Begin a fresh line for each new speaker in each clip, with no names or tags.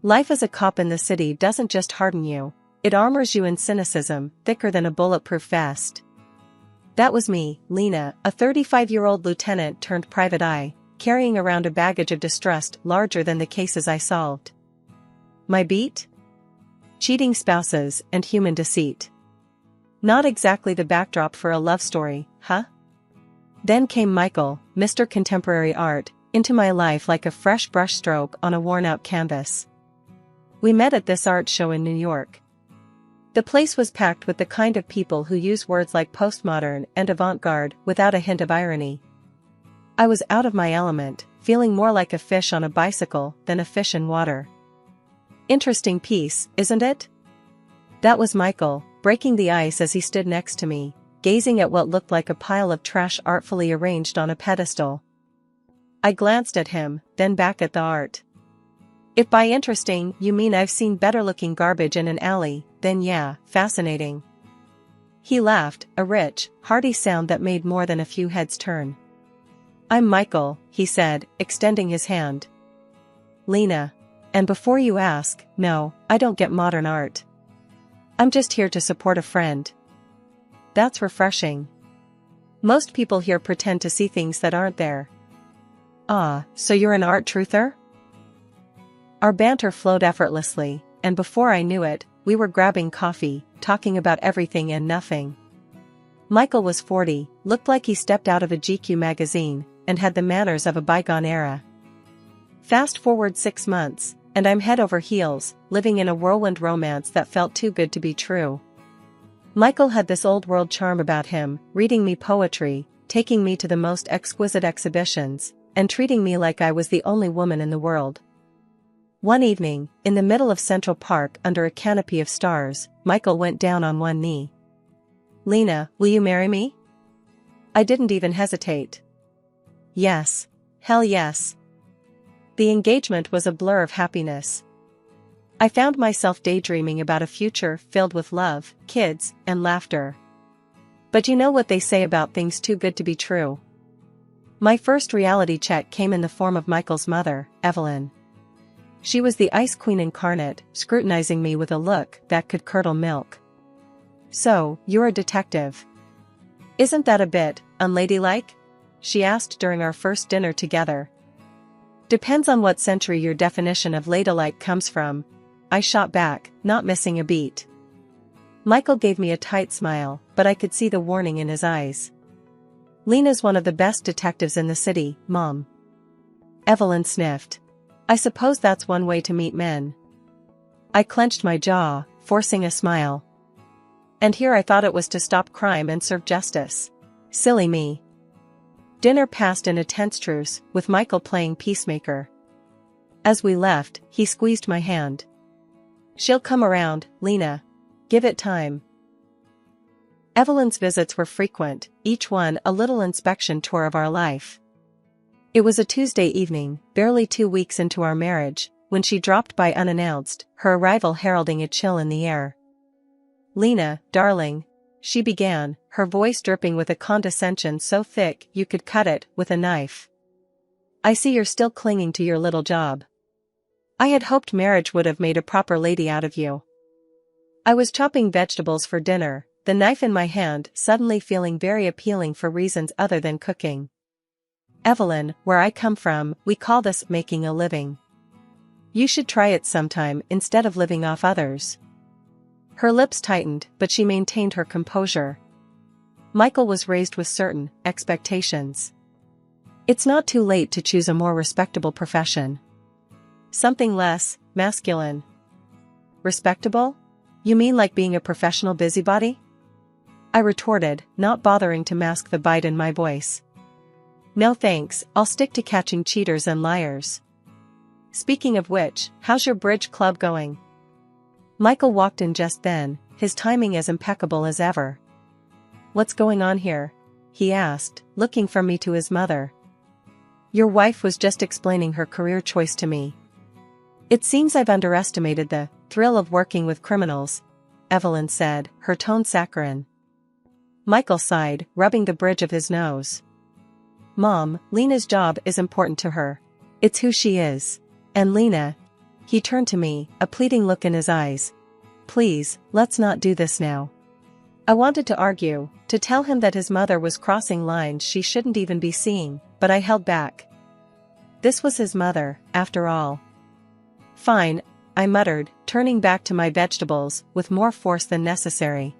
Life as a cop in the city doesn't just harden you, it armors you in cynicism, thicker than a bulletproof vest. That was me, Lena, a 35-year-old lieutenant turned private eye, carrying around a baggage of distrust larger than the cases I solved. My beat? Cheating spouses and human deceit. Not exactly the backdrop for a love story, huh? Then came Michael, Mr. Contemporary Art, into my life like a fresh brushstroke on a worn-out canvas. We met at this art show in New York. The place was packed with the kind of people who use words like postmodern and avant-garde without a hint of irony. I was out of my element, feeling more like a fish on a bicycle than a fish in water. Interesting piece, isn't it? That was Michael, breaking the ice as he stood next to me, gazing at what looked like a pile of trash artfully arranged on a pedestal. I glanced at him, then back at the art. If by interesting you mean I've seen better-looking garbage in an alley, then yeah, fascinating. He laughed, a rich, hearty sound that made more than a few heads turn. I'm Michael, he said, extending his hand. Lena. And before you ask, no, I don't get modern art. I'm just here to support a friend. That's refreshing. Most people here pretend to see things that aren't there. Ah, so you're an art truther? Our banter flowed effortlessly, and before I knew it, we were grabbing coffee, talking about everything and nothing. Michael was 40, looked like he stepped out of a GQ magazine, and had the manners of a bygone era. Fast forward 6 months, and I'm head over heels, living in a whirlwind romance that felt too good to be true. Michael had this old-world charm about him, reading me poetry, taking me to the most exquisite exhibitions, and treating me like I was the only woman in the world. One evening, in the middle of Central Park under a canopy of stars, Michael went down on one knee. Lena, will you marry me? I didn't even hesitate. Yes. Hell yes. The engagement was a blur of happiness. I found myself daydreaming about a future filled with love, kids, and laughter. But you know what they say about things too good to be true. My first reality check came in the form of Michael's mother, Evelyn. She was the ice queen incarnate, scrutinizing me with a look that could curdle milk. So, you're a detective. Isn't that a bit unladylike? She asked during our first dinner together. Depends on what century your definition of ladylike comes from, I shot back, not missing a beat. Michael gave me a tight smile, but I could see the warning in his eyes. Lena's one of the best detectives in the city, Mom. Evelyn sniffed. I suppose that's one way to meet men. I clenched my jaw, forcing a smile. And here I thought it was to stop crime and serve justice. Silly me. Dinner passed in a tense truce, with Michael playing peacemaker. As we left, he squeezed my hand. She'll come around, Lena. Give it time. Evelyn's visits were frequent, each one a little inspection tour of our life. It was a Tuesday evening, barely 2 weeks into our marriage, when she dropped by unannounced, her arrival heralding a chill in the air. Lena, darling, she began, her voice dripping with a condescension so thick you could cut it with a knife. I see you're still clinging to your little job. I had hoped marriage would have made a proper lady out of you. I was chopping vegetables for dinner, the knife in my hand suddenly feeling very appealing for reasons other than cooking. Evelyn, where I come from, we call this making a living. You should try it sometime instead of living off others. Her lips tightened, but she maintained her composure. Michael was raised with certain expectations. It's not too late to choose a more respectable profession. Something less masculine. Respectable? You mean like being a professional busybody? I retorted, not bothering to mask the bite in my voice. No thanks, I'll stick to catching cheaters and liars. Speaking of which, how's your bridge club going? Michael walked in just then, his timing as impeccable as ever. What's going on here? He asked, looking from me to his mother. Your wife was just explaining her career choice to me. It seems I've underestimated the thrill of working with criminals, Evelyn said, her tone saccharine. Michael sighed, rubbing the bridge of his nose. Mom, Lena's job is important to her. It's who she is. And Lena, He turned to me, a pleading look in his eyes. Please, let's not do this now. I wanted to argue, to tell him that his mother was crossing lines she shouldn't even be seeing, but I held back. This was his mother, after all. Fine, I muttered, turning back to my vegetables with more force than necessary.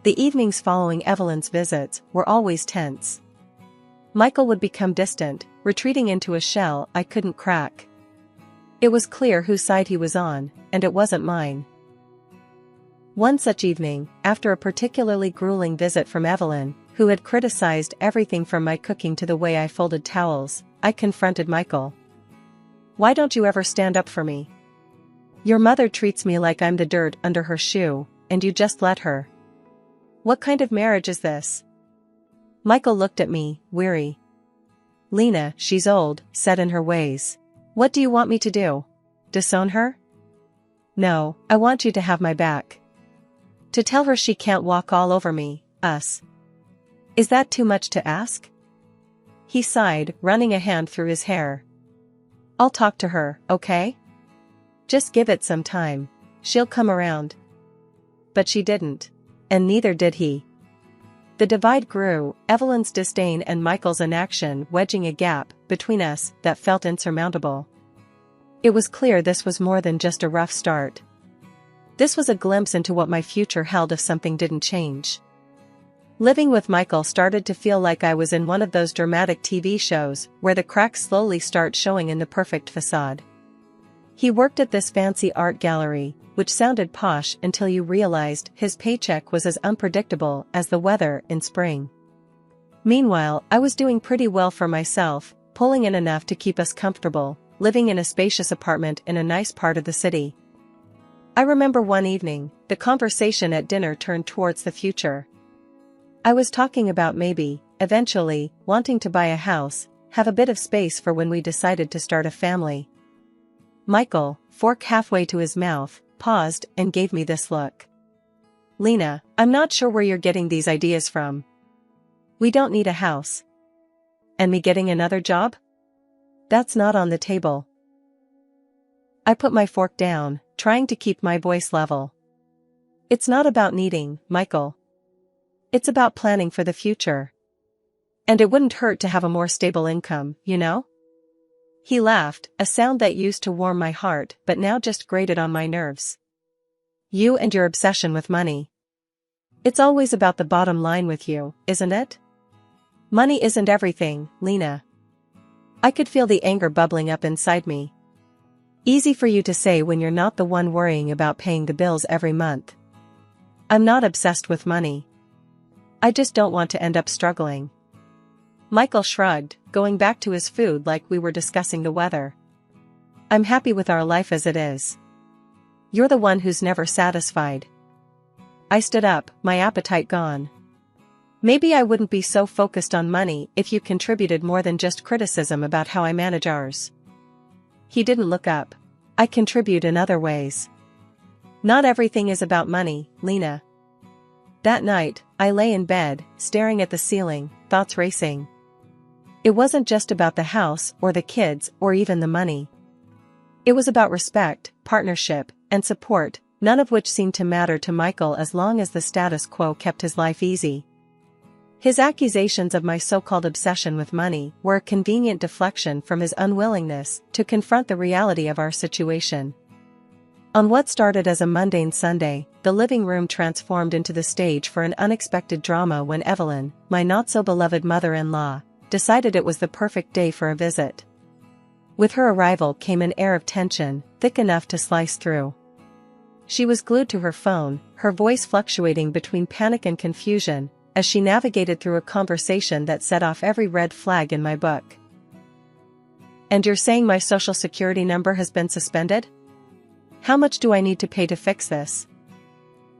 The evenings following Evelyn's visits were always tense. Michael would become distant, retreating into a shell I couldn't crack. It was clear whose side he was on, and it wasn't mine. One such evening, after a particularly grueling visit from Evelyn, who had criticized everything from my cooking to the way I folded towels, I confronted Michael. Why don't you ever stand up for me? Your mother treats me like I'm the dirt under her shoe, and you just let her. What kind of marriage is this? Michael looked at me, weary. Lena, she's old, set in her ways. What do you want me to do? Disown her? No, I want you to have my back. To tell her she can't walk all over me, us. Is that too much to ask? He sighed, running a hand through his hair. I'll talk to her, okay? Just give it some time. She'll come around. But she didn't. And neither did he. The divide grew, Evelyn's disdain and Michael's inaction wedging a gap between us that felt insurmountable. It was clear this was more than just a rough start. This was a glimpse into what my future held if something didn't change. Living with Michael started to feel like I was in one of those dramatic TV shows where the cracks slowly start showing in the perfect facade. He worked at this fancy art gallery, which sounded posh until you realized his paycheck was as unpredictable as the weather in spring. Meanwhile, I was doing pretty well for myself, pulling in enough to keep us comfortable, living in a spacious apartment in a nice part of the city. I remember one evening, the conversation at dinner turned towards the future. I was talking about maybe, eventually, wanting to buy a house, have a bit of space for when we decided to start a family. Michael, fork halfway to his mouth, paused and gave me this look. Lena, I'm not sure where you're getting these ideas from. We don't need a house. And me getting another job? That's not on the table. I put my fork down, trying to keep my voice level. It's not about needing, Michael. It's about planning for the future. And it wouldn't hurt to have a more stable income, you know? He laughed, a sound that used to warm my heart but now just grated on my nerves. You and your obsession with money. It's always about the bottom line with you, isn't it? Money isn't everything, Lena. I could feel the anger bubbling up inside me. Easy for you to say when you're not the one worrying about paying the bills every month. I'm not obsessed with money. I just don't want to end up struggling. Michael shrugged, going back to his food like we were discussing the weather. I'm happy with our life as it is. You're the one who's never satisfied. I stood up, my appetite gone. Maybe I wouldn't be so focused on money if you contributed more than just criticism about how I manage ours. He didn't look up. I contribute in other ways. Not everything is about money, Lena. That night, I lay in bed, staring at the ceiling, thoughts racing. It wasn't just about the house or the kids or even the money. It was about respect, partnership, and support, none of which seemed to matter to Michael as long as the status quo kept his life easy. His accusations of my so-called obsession with money were a convenient deflection from his unwillingness to confront the reality of our situation. On what started as a mundane Sunday, the living room transformed into the stage for an unexpected drama when Evelyn, my not-so-beloved mother-in-law, decided it was the perfect day for a visit. With her arrival came an air of tension, thick enough to slice through. She was glued to her phone, her voice fluctuating between panic and confusion, as she navigated through a conversation that set off every red flag in my book. And you're saying my social security number has been suspended? How much do I need to pay to fix this?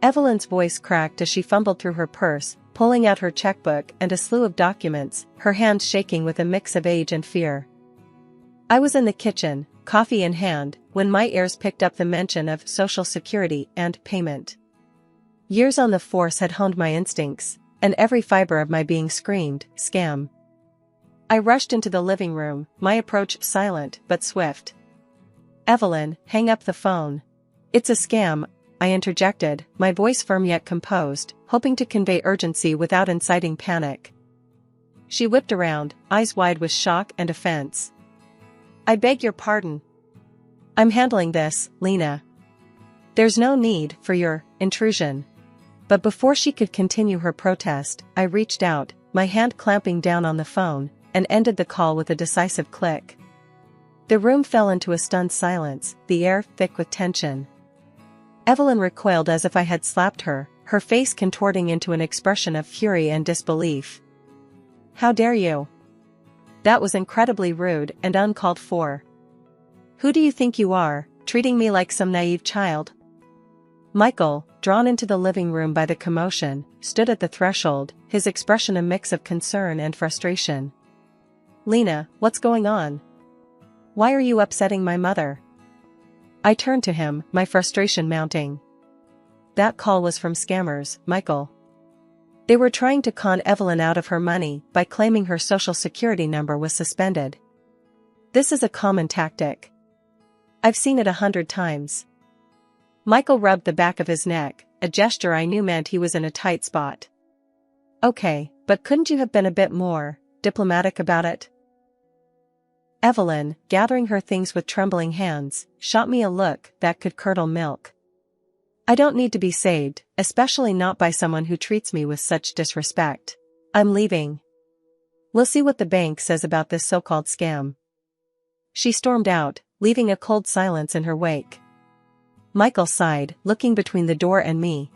Evelyn's voice cracked as she fumbled through her purse, pulling out her checkbook and a slew of documents, her hands shaking with a mix of age and fear. I was in the kitchen, coffee in hand, when my ears picked up the mention of Social Security and payment. Years on the force had honed my instincts, and every fiber of my being screamed, scam. I rushed into the living room, my approach silent but swift. Evelyn, hang up the phone. It's a scam, I interjected, my voice firm yet composed, hoping to convey urgency without inciting panic. She whipped around, eyes wide with shock and offense. I beg your pardon. I'm handling this, Lena. There's no need for your intrusion. But before she could continue her protest, I reached out, my hand clamping down on the phone, and ended the call with a decisive click. The room fell into a stunned silence, the air thick with tension. Evelyn recoiled as if I had slapped her, her face contorting into an expression of fury and disbelief. How dare you? That was incredibly rude and uncalled for. Who do you think you are, treating me like some naive child? Michael, drawn into the living room by the commotion, stood at the threshold, his expression a mix of concern and frustration. Lena, what's going on? Why are you upsetting my mother? I turned to him, my frustration mounting. That call was from scammers, Michael. They were trying to con Evelyn out of her money by claiming her social security number was suspended. This is a common tactic. I've seen it 100 times. Michael rubbed the back of his neck, a gesture I knew meant he was in a tight spot. Okay, but couldn't you have been a bit more diplomatic about it? Evelyn, gathering her things with trembling hands, shot me a look that could curdle milk. I don't need to be saved, especially not by someone who treats me with such disrespect. I'm leaving. We'll see what the bank says about this so-called scam. She stormed out, leaving a cold silence in her wake. Michael sighed, looking between the door and me.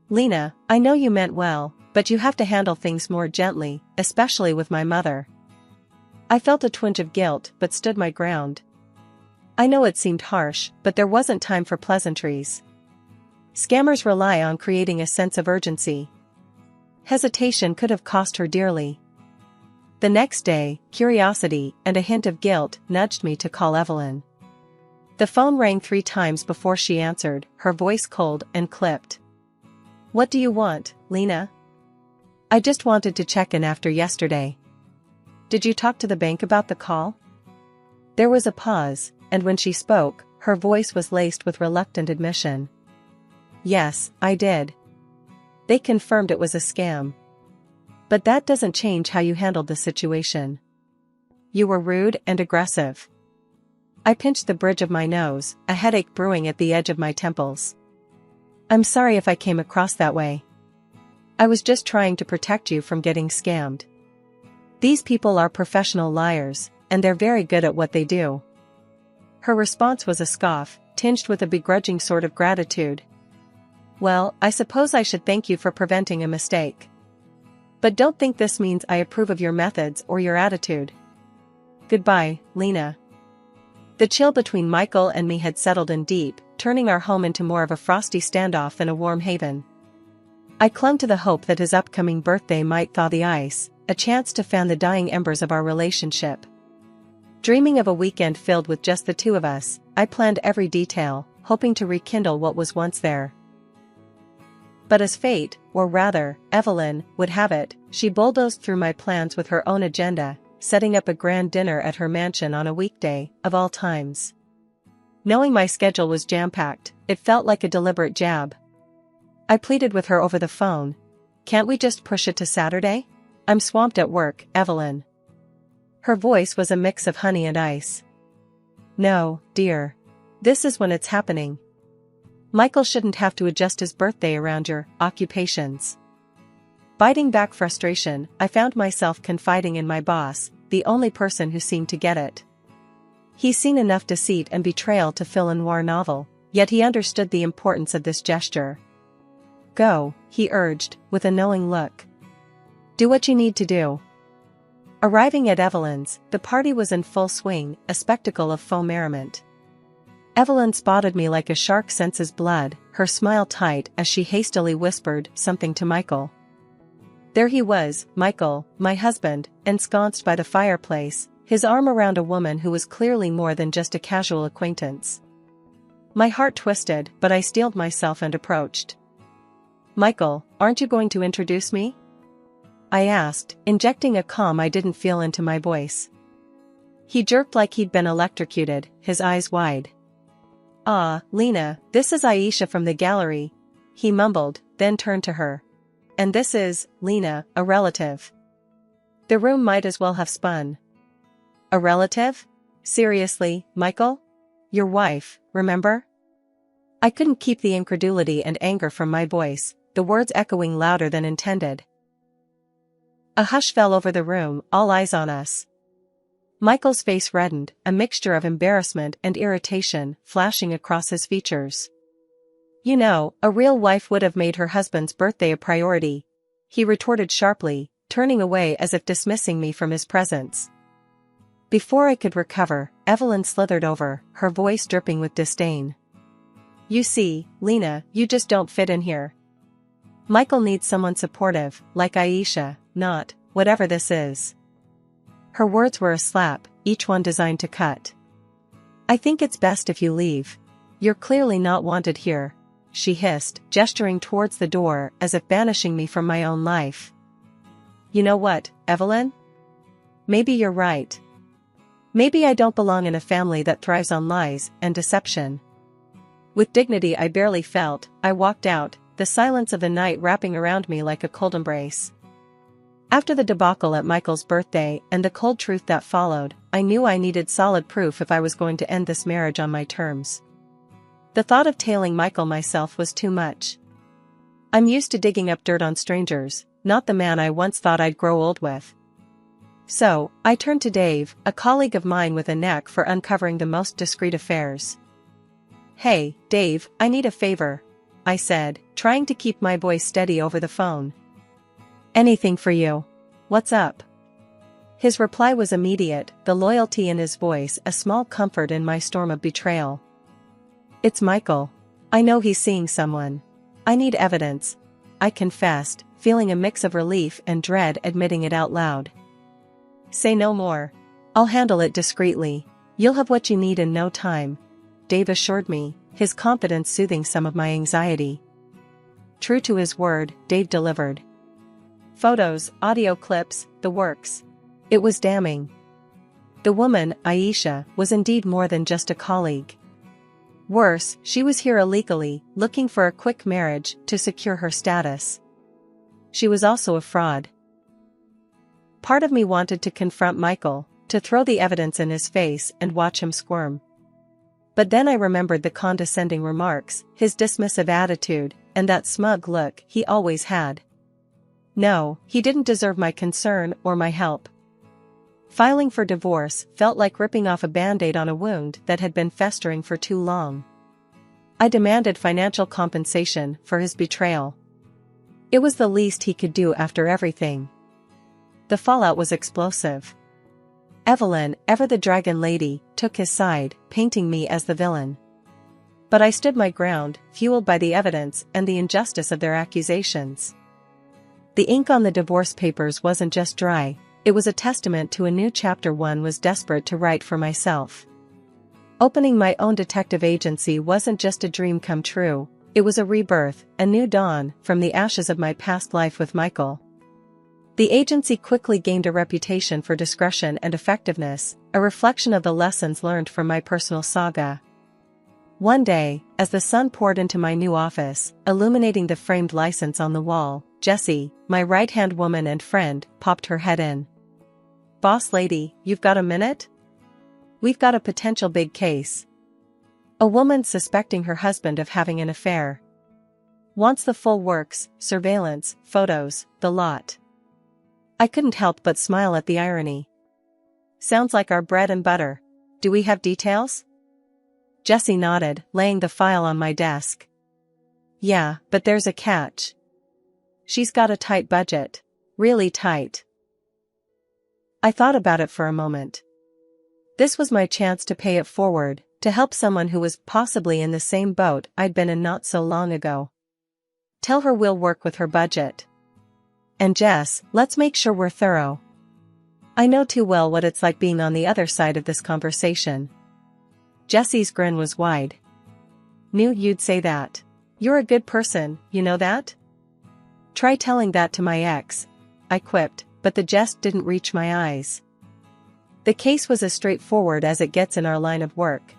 Lena, I know you meant well, but you have to handle things more gently, especially with my mother. I felt a twinge of guilt but stood my ground. I know it seemed harsh, but there wasn't time for pleasantries. Scammers rely on creating a sense of urgency. Hesitation could have cost her dearly. The next day, curiosity and a hint of guilt nudged me to call Evelyn. The phone rang 3 times before she answered, her voice cold and clipped. What do you want, Lena? I just wanted to check in after yesterday. Did you talk to the bank about the call? There was a pause, and when she spoke, her voice was laced with reluctant admission. Yes, I did. They confirmed it was a scam. But that doesn't change how you handled the situation. You were rude and aggressive. I pinched the bridge of my nose, a headache brewing at the edge of my temples. I'm sorry if I came across that way. I was just trying to protect you from getting scammed. These people are professional liars, and they're very good at what they do. Her response was a scoff, tinged with a begrudging sort of gratitude. Well, I suppose I should thank you for preventing a mistake. But don't think this means I approve of your methods or your attitude. Goodbye, Lena. The chill between Michael and me had settled in deep, turning our home into more of a frosty standoff than a warm haven. I clung to the hope that his upcoming birthday might thaw the ice, a chance to fan the dying embers of our relationship. Dreaming of a weekend filled with just the two of us, I planned every detail, hoping to rekindle what was once there. But as fate, or rather, Evelyn, would have it, she bulldozed through my plans with her own agenda, setting up a grand dinner at her mansion on a weekday, of all times. Knowing my schedule was jam-packed, it felt like a deliberate jab. I pleaded with her over the phone. Can't we just push it to Saturday? I'm swamped at work, Evelyn. Her voice was a mix of honey and ice. No, dear. This is when it's happening. Michael shouldn't have to adjust his birthday around your occupations. Biting back frustration, I found myself confiding in my boss, the only person who seemed to get it. He's seen enough deceit and betrayal to fill a noir novel, yet he understood the importance of this gesture. Go, he urged, with a knowing look. Do what you need to do. Arriving at Evelyn's, the party was in full swing, a spectacle of faux merriment. Evelyn spotted me like a shark senses blood, her smile tight as she hastily whispered something to Michael. There he was, Michael, my husband, ensconced by the fireplace, his arm around a woman who was clearly more than just a casual acquaintance. My heart twisted, but I steeled myself and approached. Michael, aren't you going to introduce me? I asked, injecting a calm I didn't feel into my voice. He jerked like he'd been electrocuted, his eyes wide. "Ah, Lena, this is Aisha from the gallery," he mumbled, then turned to her. "And this is, Lena, a relative." The room might as well have spun. "A relative? Seriously, Michael? Your wife, remember?" I couldn't keep the incredulity and anger from my voice, the words echoing louder than intended. A hush fell over the room, all eyes on us. Michael's face reddened, a mixture of embarrassment and irritation flashing across his features. "You know, a real wife would have made her husband's birthday a priority," he retorted sharply, turning away as if dismissing me from his presence. Before I could recover, Evelyn slithered over, her voice dripping with disdain. "You see, Lena, you just don't fit in here. Michael needs someone supportive, like Aisha, not, whatever this is." Her words were a slap, each one designed to cut. "I think it's best if you leave. You're clearly not wanted here," she hissed, gesturing towards the door as if banishing me from my own life. "You know what, Evelyn? Maybe you're right. Maybe I don't belong in a family that thrives on lies and deception." With dignity I barely felt, I walked out, the silence of the night wrapping around me like a cold embrace. After the debacle at Michael's birthday and the cold truth that followed, I knew I needed solid proof if I was going to end this marriage on my terms. The thought of tailing Michael myself was too much. I'm used to digging up dirt on strangers, not the man I once thought I'd grow old with. So, I turned to Dave, a colleague of mine with a knack for uncovering the most discreet affairs. "Hey, Dave, I need a favor," I said, trying to keep my voice steady over the phone. "Anything for you. What's up?" His reply was immediate, the loyalty in his voice a small comfort in my storm of betrayal. "It's Michael. I know he's seeing someone. I need evidence," I confessed, feeling a mix of relief and dread admitting it out loud. "Say no more. I'll handle it discreetly. You'll have what you need in no time," Dave assured me, his confidence soothing some of my anxiety. True to his word, Dave delivered. Photos, audio clips, the works. It was damning. The woman, Aisha, was indeed more than just a colleague. Worse, she was here illegally, looking for a quick marriage to secure her status. She was also a fraud. Part of me wanted to confront Michael, to throw the evidence in his face and watch him squirm. But then I remembered the condescending remarks, his dismissive attitude, and that smug look he always had. No, he didn't deserve my concern or my help. Filing for divorce felt like ripping off a band-aid on a wound that had been festering for too long. I demanded financial compensation for his betrayal. It was the least he could do after everything. The fallout was explosive. Evelyn, ever the dragon lady, took his side, painting me as the villain. But I stood my ground, fueled by the evidence and the injustice of their accusations. The ink on the divorce papers wasn't just dry, it was a testament to a new chapter one was desperate to write for myself. Opening my own detective agency wasn't just a dream come true, it was a rebirth, a new dawn from the ashes of my past life with Michael. The agency quickly gained a reputation for discretion and effectiveness, a reflection of the lessons learned from my personal saga. One day, as the sun poured into my new office, illuminating the framed license on the wall, Jessie, my right-hand woman and friend, popped her head in. "Boss lady, you've got a minute? We've got a potential big case. A woman suspecting her husband of having an affair. Wants the full works, surveillance, photos, the lot." I couldn't help but smile at the irony. "Sounds like our bread and butter. Do we have details?" Jessie nodded, laying the file on my desk. "Yeah, but there's a catch. She's got a tight budget. Really tight." I thought about it for a moment. This was my chance to pay it forward, to help someone who was possibly in the same boat I'd been in not so long ago. Tell her we'll work with her budget. And Jess, let's make sure we're thorough. I know too well what it's like being on the other side of this conversation. Jessie's grin was wide. "Knew you'd say that. You're a good person, you know that?" "Try telling that to my ex," I quipped, but the jest didn't reach my eyes. The case was as straightforward as it gets in our line of work.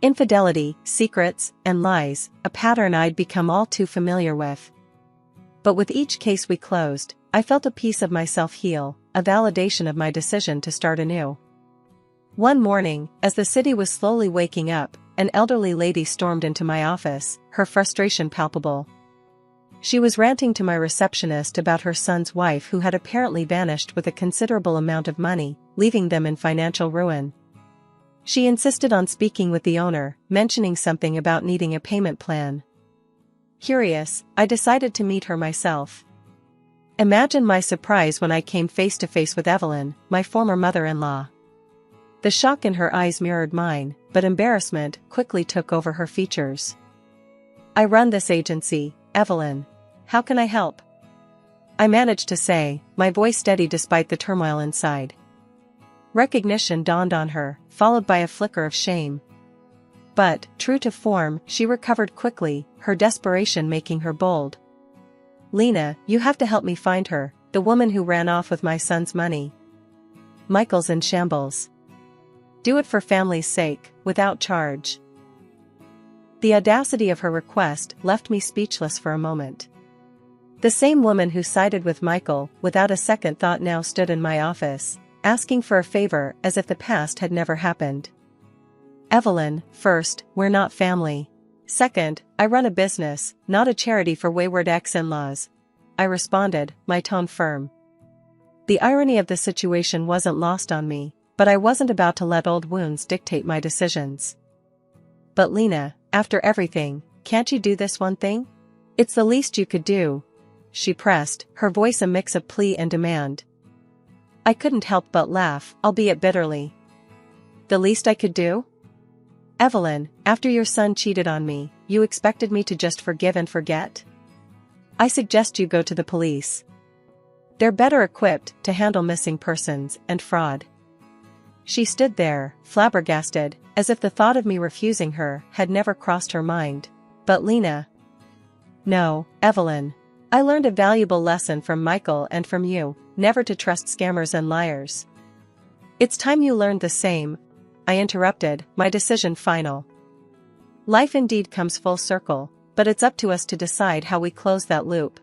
Infidelity, secrets, and lies, a pattern I'd become all too familiar with. But with each case we closed, I felt a piece of myself heal, a validation of my decision to start anew. One morning, as the city was slowly waking up, an elderly lady stormed into my office, her frustration palpable. She was ranting to my receptionist about her son's wife who had apparently vanished with a considerable amount of money, leaving them in financial ruin. She insisted on speaking with the owner, mentioning something about needing a payment plan. Curious, I decided to meet her myself. Imagine my surprise when I came face to face with Evelyn, my former mother-in-law. The shock in her eyes mirrored mine, but embarrassment quickly took over her features. "I run this agency, Evelyn. How can I help?" I managed to say, my voice steady despite the turmoil inside. Recognition dawned on her, followed by a flicker of shame. But, true to form, she recovered quickly, her desperation making her bold. "Lena, you have to help me find her, the woman who ran off with my son's money. Michael's in shambles. Do it for family's sake, without charge." The audacity of her request left me speechless for a moment. The same woman who sided with Michael without a second thought now stood in my office, asking for a favor as if the past had never happened. "Evelyn, first, we're not family. Second, I run a business, not a charity for wayward ex-in-laws," I responded, my tone firm. The irony of the situation wasn't lost on me, but I wasn't about to let old wounds dictate my decisions. "But Lena, after everything, can't you do this one thing? It's the least you could do," she pressed, her voice a mix of plea and demand. I couldn't help but laugh, albeit bitterly. "The least I could do? Evelyn, after your son cheated on me, you expected me to just forgive and forget? I suggest you go to the police. They're better equipped to handle missing persons and fraud." She stood there, flabbergasted, as if the thought of me refusing her had never crossed her mind. "But Lena..." "No, Evelyn. I learned a valuable lesson from Michael and from you, never to trust scammers and liars. It's time you learned the same," I interrupted, my decision final. Life indeed comes full circle, but it's up to us to decide how we close that loop.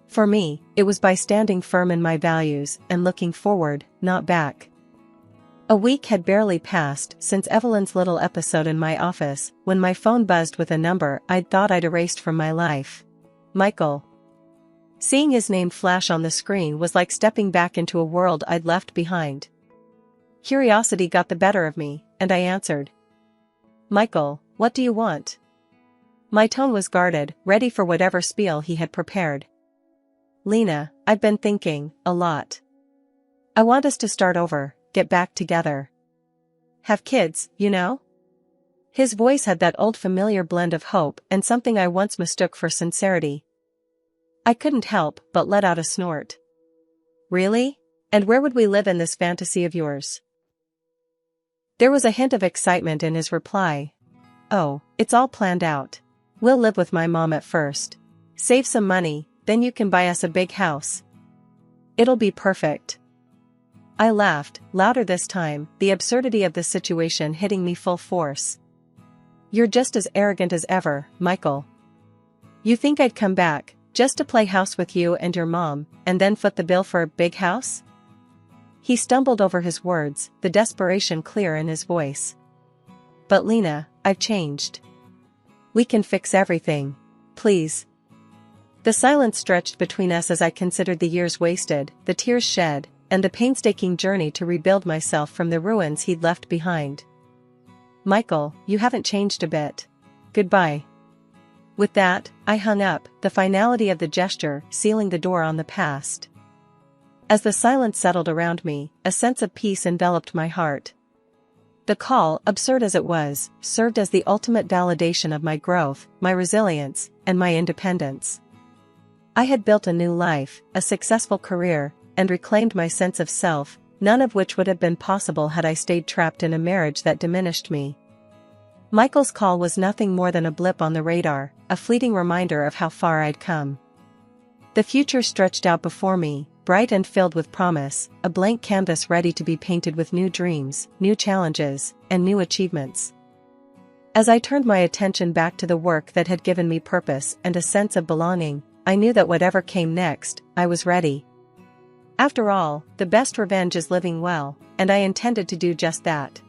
For me, it was by standing firm in my values and looking forward, not back. A week had barely passed since Evelyn's little episode in my office when my phone buzzed with a number I'd thought I'd erased from my life. Michael. Seeing his name flash on the screen was like stepping back into a world I'd left behind. Curiosity got the better of me, and I answered. "Michael, what do you want?" My tone was guarded, ready for whatever spiel he had prepared. "Lena, I've been thinking, a lot. I want us to start over, get back together. Have kids, you know?" His voice had that old familiar blend of hope and something I once mistook for sincerity. I couldn't help but let out a snort. "Really? And where would we live in this fantasy of yours?" There was a hint of excitement in his reply. "Oh, it's all planned out. We'll live with my mom at first. Save some money, then you can buy us a big house. It'll be perfect." I laughed, louder this time, the absurdity of the situation hitting me full force. "You're just as arrogant as ever, Michael. You think I'd come back, just to play house with you and your mom, and then foot the bill for a big house?" He stumbled over his words, the desperation clear in his voice. "But Lena, I've changed. We can fix everything. Please." The silence stretched between us as I considered the years wasted, the tears shed, and the painstaking journey to rebuild myself from the ruins he'd left behind. "Michael, you haven't changed a bit. Goodbye." With that, I hung up, the finality of the gesture sealing the door on the past. As the silence settled around me, a sense of peace enveloped my heart. The call, absurd as it was, served as the ultimate validation of my growth, my resilience, and my independence. I had built a new life, a successful career, and reclaimed my sense of self, none of which would have been possible had I stayed trapped in a marriage that diminished me. Michael's call was nothing more than a blip on the radar, a fleeting reminder of how far I'd come. The future stretched out before me, bright and filled with promise, a blank canvas ready to be painted with new dreams, new challenges, and new achievements. As I turned my attention back to the work that had given me purpose and a sense of belonging, I knew that whatever came next, I was ready. After all, the best revenge is living well, and I intended to do just that.